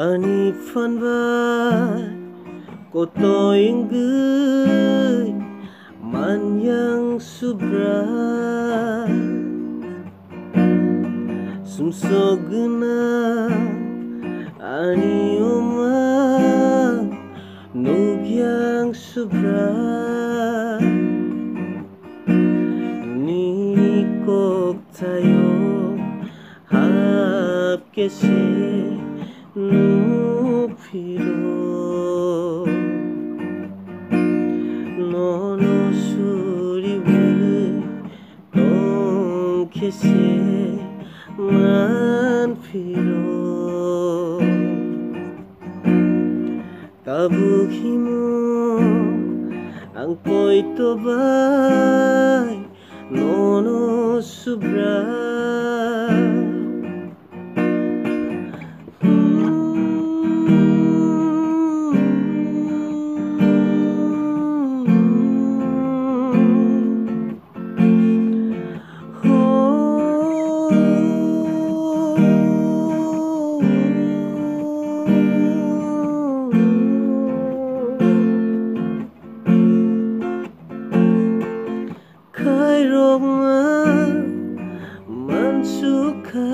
Ani fanbai koto inggay man yang subra sumsogna ani oma nugyang subra ni kok tayo hap kese nupiro nono suriwe tong kese manpiro tabuhimo ang poito bay nono subra Mansuka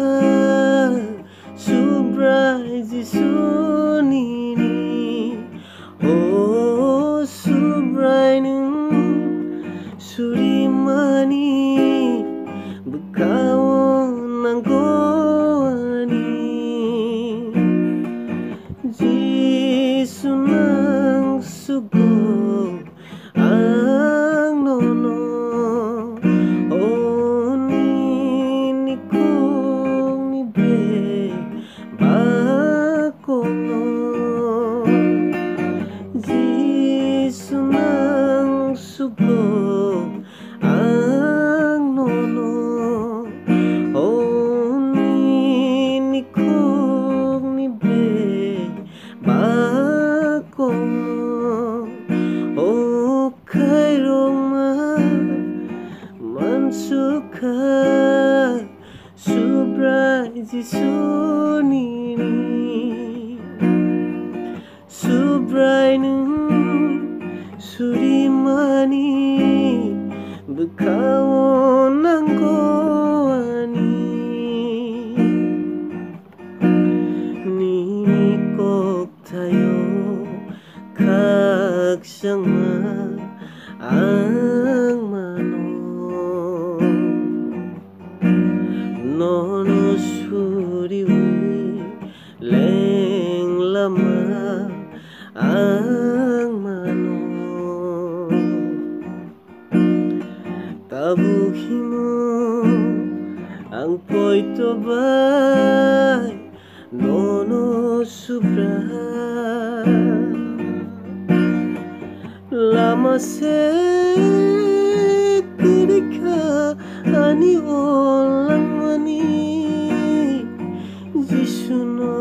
surprise sunini oh subrainung surimani bekawon nanggowani jisunang sugo ang nono sugo ang nono oh ni kong ni be bakong oh kairong man suka surprise sunini subrainung surimani bekawon nanggowani ni kok tayo kagsama ang mano nono suriwi leng lama ang mano tabuhimo ang poito bay nono subra lama se kedika ani olang mani jisuno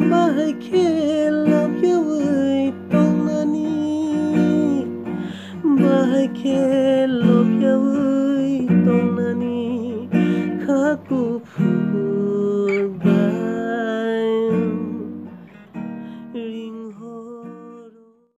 bahay kelap yaway tong nani bahay kelap yaway tong